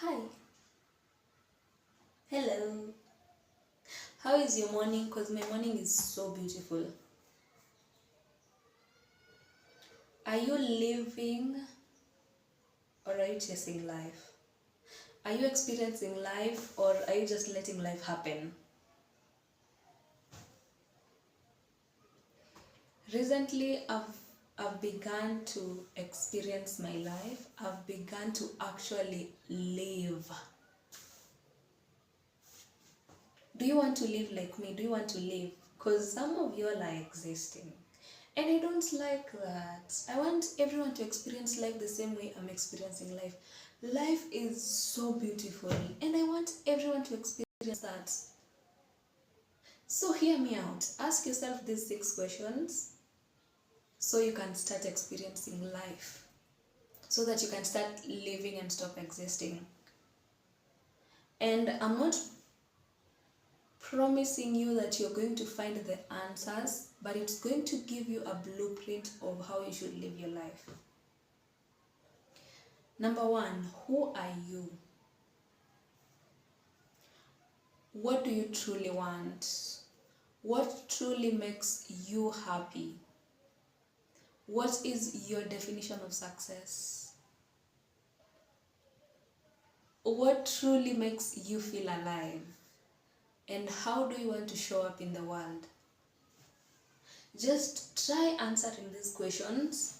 Hi, hello. How is your morning? Because my morning is so beautiful. Are you living or are you chasing life? Are you experiencing life or are you just letting life happen? Recently, I've begun to experience my life. I've begun to actually live. Do you want to live like me? Do you want to live? Because some of you all are existing. And I don't like that. I want everyone to experience life the same way I'm experiencing life. Life is so beautiful, and I want everyone to experience that. So, hear me out. Ask yourself these 6 questions so you can start experiencing life, so that you can start living and stop existing. And I'm not promising you that you're going to find the answers, but it's going to give you a blueprint of how you should live your life. Number one, who are you? What do you truly want? What truly makes you happy? What is your definition of success? What truly makes you feel alive? And how do you want to show up in the world? Just try answering these questions.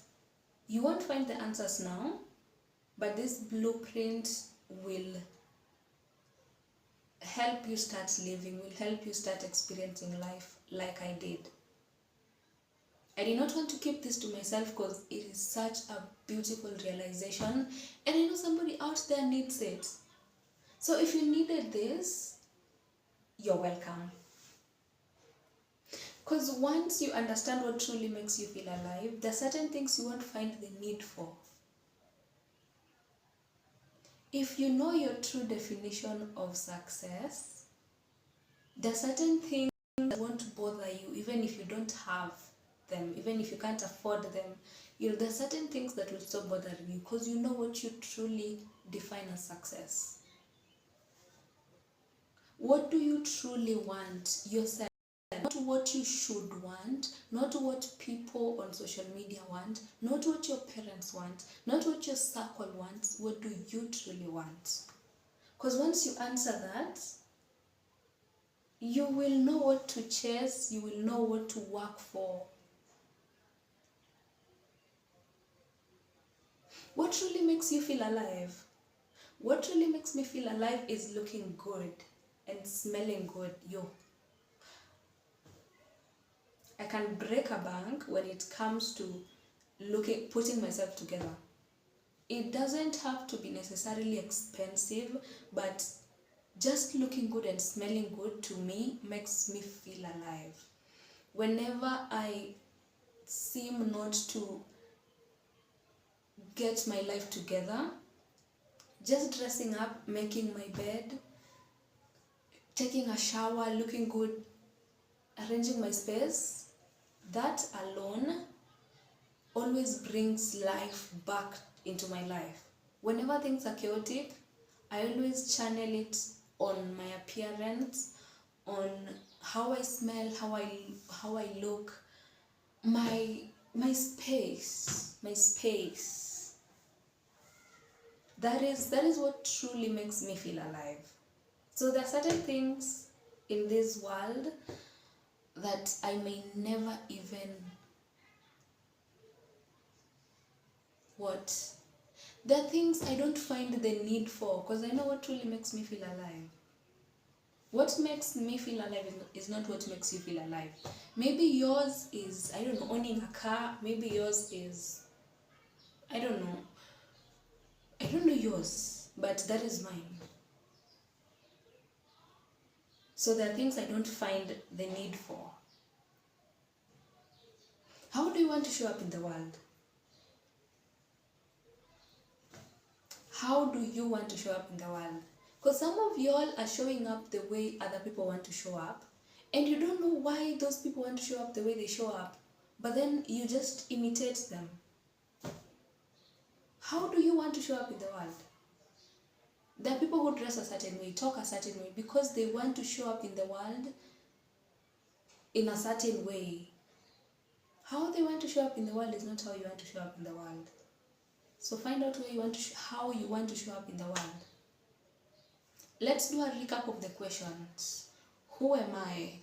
You won't find the answers now, but this blueprint will help you start living, will help you start experiencing life like I did. I did not want to keep this to myself because it is such a beautiful realization, and I know somebody out there needs it. So if you needed this, you're welcome. Because once you understand what truly makes you feel alive, there are certain things you won't find the need for. If you know your true definition of success, there are certain things that won't bother you even if you don't have them, even if you can't afford them. There are certain things that will stop bothering you because you know what you truly define as success. What do you truly want yourself? Not what you should want, not what people on social media want, not what your parents want, not what your circle wants. What do you truly want? Because once you answer that, you will know what to chase, you will know what to work for. What truly makes you feel alive? What really makes me feel alive is looking good and smelling good. I can break a bank when it comes to putting myself together. It doesn't have to be necessarily expensive, but just looking good and smelling good to me makes me feel alive. Whenever I seem not to get my life together, just dressing up, making my bed, taking a shower, looking good, arranging my space, that alone always brings life back into my life. Whenever things are chaotic, I always channel it on my appearance, on how I smell, how I look, my space, my space. That is what truly makes me feel alive. So there are certain things in this world that I may never even there are things I don't find the need for because I know what truly makes me feel alive. What makes me feel alive is not what makes you feel alive. Maybe yours is, I don't know, owning a car. Maybe yours is, I don't know. I don't know yours, but that is mine. So there are things I don't find the need for. How do you want to show up in the world? How do you want to show up in the world? Because some of y'all are showing up the way other people want to show up, and you don't know why those people want to show up the way they show up, but then you just imitate them. How do you want to show up in the world? There are people who dress a certain way, talk a certain way, because they want to show up in the world in a certain way. How they want to show up in the world is not how you want to show up in the world. So find out where you want to how you want to show up in the world. Let's do a recap of the questions. Who am I?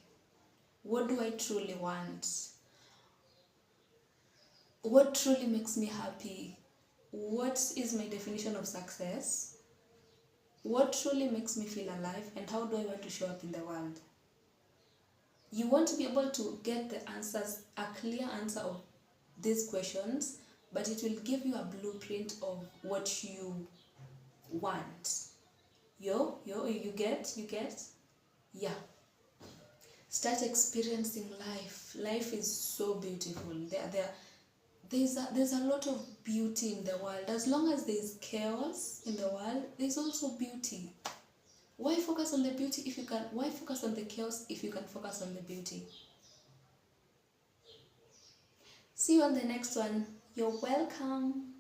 What do I truly want? What truly makes me happy? What is my definition of success? What truly makes me feel alive? And how do I want to show up in the world? You want to be able to get the answers, a clear answer of these questions, but it will give you a blueprint of what you want. You get? Yeah. Start experiencing life. Life is so beautiful. There's a lot of beauty in the world. As long as there's chaos in the world, there's also beauty. Why focus on the beauty if you can? Why focus on the chaos if you can focus on the beauty? See you on the next one. You're welcome.